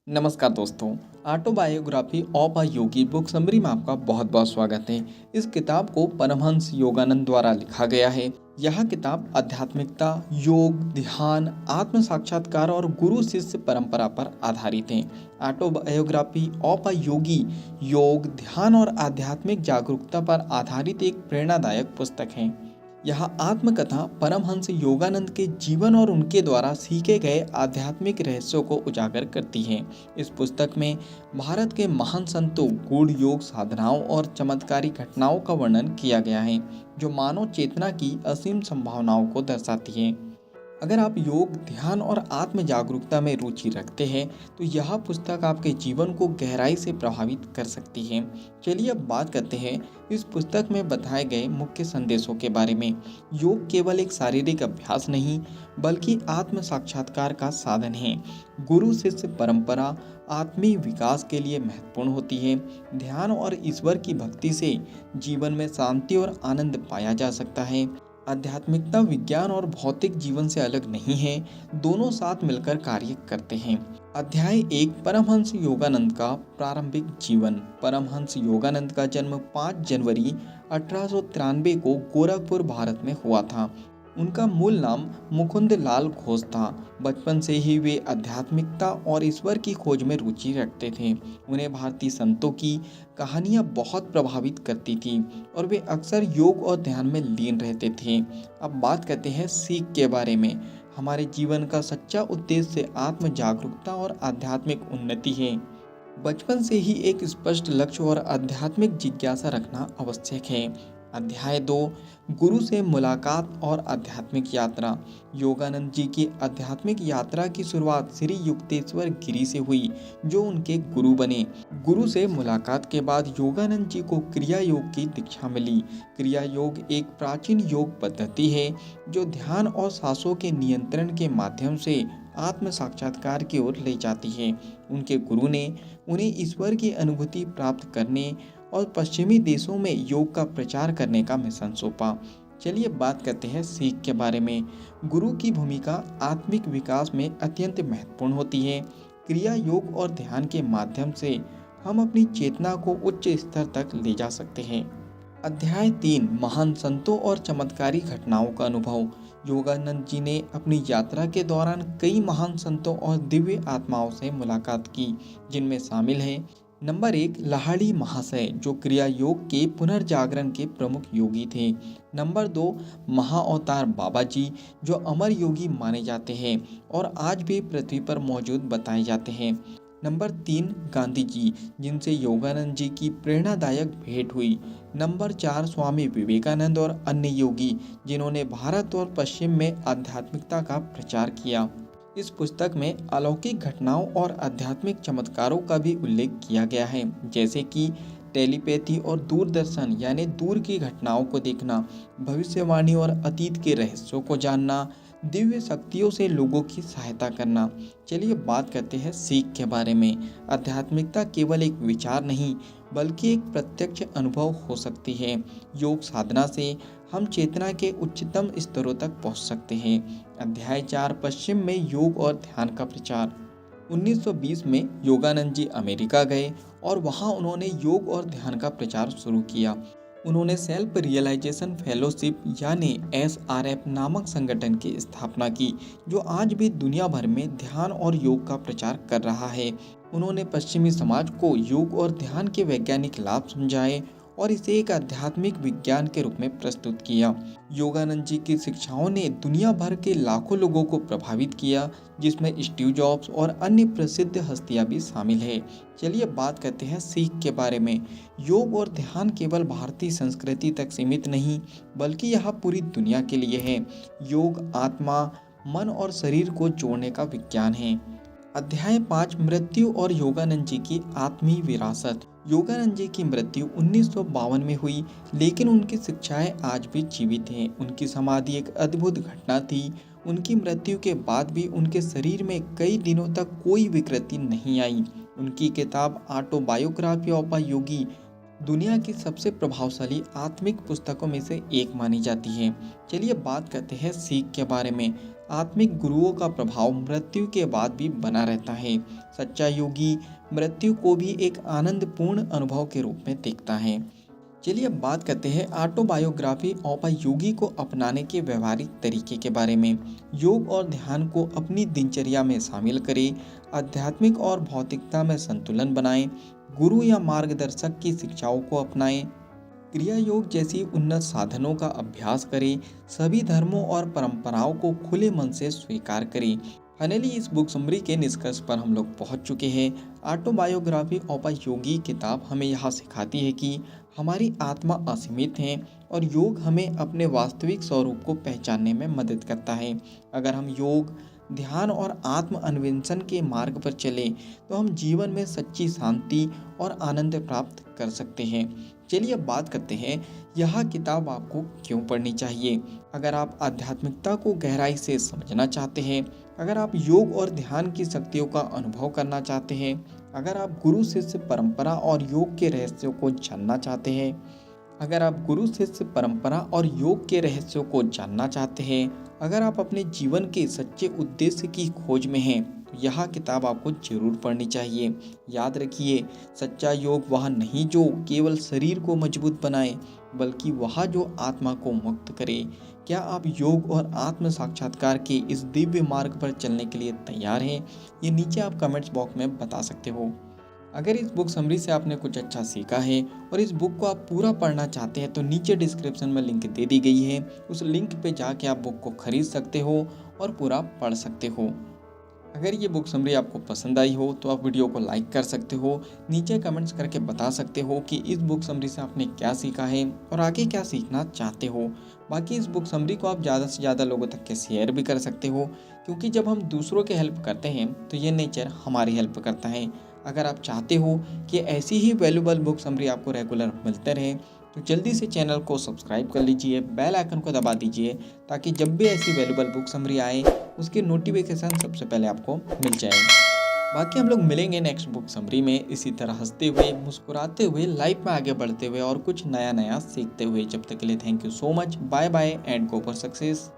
नमस्कार दोस्तों। Autobiography of a Yogi book summary में आपका बहुत बहुत स्वागत है। इस किताब को परमहंस योगानंद द्वारा लिखा गया है। यह किताब आध्यात्मिकता, योग, ध्यान, आत्म साक्षात्कार और गुरु शिष्य परंपरा पर आधारित है। ऑटोबायोग्राफी ऑफ अ योगी योग, ध्यान और आध्यात्मिक जागरूकता पर आधारित एक प्रेरणादायक पुस्तक है। यह आत्मकथा परमहंस योगानंद के जीवन और उनके द्वारा सीखे गए आध्यात्मिक रहस्यों को उजागर करती है। इस पुस्तक में भारत के महान संतों, गूढ़ योग साधनाओं और चमत्कारी घटनाओं का वर्णन किया गया है, जो मानव चेतना की असीम संभावनाओं को दर्शाती है। अगर आप योग, ध्यान और आत्म जागरूकता में रुचि रखते हैं तो यह पुस्तक आपके जीवन को गहराई से प्रभावित कर सकती है। चलिए अब बात करते हैं इस पुस्तक में बताए गए मुख्य संदेशों के बारे में। योग केवल एक शारीरिक अभ्यास नहीं, बल्कि आत्म साक्षात्कार का साधन है। गुरु शिष्य परंपरा आत्मीय विकास के लिए महत्वपूर्ण होती है। ध्यान और ईश्वर की भक्ति से जीवन में शांति और आनंद पाया जा सकता है। आध्यात्मिकता विज्ञान और भौतिक जीवन से अलग नहीं है, दोनों साथ मिलकर कार्य करते हैं। अध्याय 1, परमहंस योगानंद का प्रारंभिक जीवन। परमहंस योगानंद का जन्म 5 जनवरी 1893 को गोरखपुर, भारत में हुआ था। उनका मूल नाम मुकुंद लाल घोष था। बचपन से ही वे आध्यात्मिकता और ईश्वर की खोज में रुचि रखते थे। उन्हें भारतीय संतों की कहानियां बहुत प्रभावित करती थी और वे अक्सर योग और ध्यान में लीन रहते थे। अब बात करते हैं सीख के बारे में। हमारे जीवन का सच्चा उद्देश्य आत्म जागरूकता और आध्यात्मिक उन्नति है। बचपन से ही एक स्पष्ट लक्ष्य और आध्यात्मिक जिज्ञासा रखना आवश्यक है। अध्याय 2, गुरु से मुलाकात और आध्यात्मिक यात्रा। योगानंद जी की आध्यात्मिक यात्रा की शुरुआत श्री युक्तेश्वर गिरी से हुई, जो उनके गुरु बने। गुरु से मुलाकात के बाद योगानंद जी को क्रिया योग की दीक्षा मिली। क्रिया योग एक प्राचीन योग पद्धति है जो ध्यान और सांसों के नियंत्रण के माध्यम से आत्म साक्षात्कार की ओर ले जाती है। उनके गुरु ने उन्हें ईश्वर की अनुभूति प्राप्त करने और पश्चिमी देशों में योग का प्रचार करने का मिशन सौंपा। चलिए बात करते हैं सीख के बारे में। गुरु की भूमिका आत्मिक विकास में अत्यंत महत्वपूर्ण होती है। क्रिया योग और ध्यान के माध्यम से हम अपनी चेतना को उच्च स्तर तक ले जा सकते हैं। अध्याय 3, महान संतों और चमत्कारी घटनाओं का अनुभव। योगानंद जी ने अपनी यात्रा के दौरान कई महान संतों और दिव्य आत्माओं से मुलाकात की, जिनमें शामिल हैं नंबर 1, लाहिड़ी महाशय, जो क्रिया योग के पुनर्जागरण के प्रमुख योगी थे। नंबर 2, महाअवतार बाबा जी, जो अमर योगी माने जाते हैं और आज भी पृथ्वी पर मौजूद बताए जाते हैं। नंबर 3, गांधी जी, जिनसे योगानंद जी की प्रेरणादायक भेंट हुई। नंबर 4, स्वामी विवेकानंद और अन्य योगी, जिन्होंने भारत और पश्चिम में आध्यात्मिकता का प्रचार किया। इस पुस्तक में अलौकिक घटनाओं और आध्यात्मिक चमत्कारों का भी उल्लेख किया गया है, जैसे कि टेलीपैथी और दूरदर्शन यानी दूर की घटनाओं को देखना, भविष्यवाणी और अतीत के रहस्यों को जानना, दिव्य शक्तियों से लोगों की सहायता करना। चलिए बात करते हैं सीख के बारे में। आध्यात्मिकता केवल एक विचार नहीं, बल्कि एक प्रत्यक्ष अनुभव हो सकती है। योग साधना से हम चेतना के उच्चतम स्तरों तक पहुंच सकते हैं। अध्याय 4, पश्चिम में योग और ध्यान का प्रचार। 1920 में योगानंद जी अमेरिका गए और वहां उन्होंने योग और ध्यान का प्रचार शुरू किया। उन्होंने सेल्फ रियलाइजेशन फेलोशिप यानी SRF नामक संगठन की स्थापना की, जो आज भी दुनिया भर में ध्यान और योग का प्रचार कर रहा है। उन्होंने पश्चिमी समाज को योग और ध्यान के वैज्ञानिक लाभ समझाए और इसे एक आध्यात्मिक विज्ञान के रूप में प्रस्तुत किया। योगानंद जी की शिक्षाओं ने दुनिया भर के लाखों लोगों को प्रभावित किया, जिसमें स्टीव जॉब्स और अन्य प्रसिद्ध हस्तियां भी शामिल है। चलिए बात करते हैं सीख के बारे में। योग और ध्यान केवल भारतीय संस्कृति तक सीमित नहीं, बल्कि यह पूरी दुनिया के लिए है। योग आत्मा, मन और शरीर को जोड़ने का विज्ञान है। अध्याय 5, मृत्यु और योगानंद जी की आत्मीय विरासत। योगानंद जी की मृत्यु 1952 में हुई, लेकिन उनकी शिक्षाएं आज भी जीवित हैं। उनकी समाधि एक अद्भुत घटना थी। उनकी मृत्यु के बाद भी उनके शरीर में कई दिनों तक कोई विकृति नहीं आई। उनकी किताब ऑटोबायोग्राफी ऑफ अ योगी दुनिया की सबसे प्रभावशाली आत्मिक पुस्तकों में से एक मानी जाती है। चलिए बात करते हैं सीख के बारे में। आत्मिक गुरुओं का प्रभाव मृत्यु के बाद भी बना रहता है। सच्चा योगी मृत्यु को भी एक आनंदपूर्ण अनुभव के रूप में देखता है। चलिए अब बात करते हैं ऑटोबायोग्राफी ऑफ अ योगी को अपनाने के व्यवहारिक तरीके के बारे में। योग और ध्यान को अपनी दिनचर्या में शामिल करें, आध्यात्मिक और भौतिकता में संतुलन बनाएं, गुरु या मार्गदर्शक की शिक्षाओं को अपनाएं, क्रिया योग जैसी उन्नत साधनों का अभ्यास करें, सभी धर्मों और परंपराओं को खुले मन से स्वीकार करें। फाइनली इस बुक समरी के निष्कर्ष पर हम लोग पहुंच चुके हैं। ऑटोबायोग्राफी ऑफ अ योगी किताब हमें यहाँ सिखाती है कि हमारी आत्मा असीमित है और योग हमें अपने वास्तविक स्वरूप को पहचानने में मदद करता है। अगर हम योग, ध्यान और आत्म अन्वेषण के मार्ग पर चलें तो हम जीवन में सच्ची शांति और आनंद प्राप्त कर सकते हैं। चलिए अब बात करते हैं यह किताब आपको क्यों पढ़नी चाहिए। अगर आप आध्यात्मिकता को गहराई से समझना चाहते हैं, अगर आप योग और ध्यान की शक्तियों का अनुभव करना चाहते हैं, अगर आप गुरु शिष्य परंपरा और योग के रहस्यों को जानना चाहते हैं, अगर आप गुरु शिष्य परंपरा और योग के रहस्यों को जानना चाहते हैं, अगर आप अपने जीवन के सच्चे उद्देश्य की खोज में हैं, तो यह किताब आपको जरूर पढ़नी चाहिए। याद रखिए, सच्चा योग वह नहीं जो केवल शरीर को मजबूत बनाए, बल्कि वह जो आत्मा को मुक्त करे। क्या आप योग और आत्म साक्षात्कार के इस दिव्य मार्ग पर चलने के लिए तैयार हैं? ये नीचे आप कमेंट्स बॉक्स में बता सकते हो। अगर इस बुक समरी से आपने कुछ अच्छा सीखा है और इस बुक को आप पूरा पढ़ना चाहते हैं तो नीचे डिस्क्रिप्शन में लिंक दे दी गई है। उस लिंक पे जाके आप बुक को खरीद सकते हो और पूरा पढ़ सकते हो। अगर ये बुक समरी आपको पसंद आई हो तो आप वीडियो को लाइक कर सकते हो, नीचे कमेंट्स करके बता सकते हो कि इस बुक समरी से आपने क्या सीखा है और आगे क्या सीखना चाहते हो। बाकी इस बुक समरी को आप ज़्यादा से ज़्यादा लोगों तक के शेयर भी कर सकते हो, क्योंकि जब हम दूसरों की हेल्प करते हैं तो ये नेचर हमारी हेल्प करता है। अगर आप चाहते हो कि ऐसी ही वैल्यूबल बुक समरी आपको रेगुलर मिलते रहे तो जल्दी से चैनल को सब्सक्राइब कर लीजिए, बेल आइकन को दबा दीजिए, ताकि जब भी ऐसी वैल्यूबल बुक समरी आए उसकी नोटिफिकेशन सबसे पहले आपको मिल जाए। बाकी हम लोग मिलेंगे नेक्स्ट बुक समरी में इसी तरह हंसते हुए, मुस्कुराते हुए, लाइफ में आगे बढ़ते हुए और कुछ नया नया सीखते हुए। जब तक के लिए thank you so much, bye bye and go for success.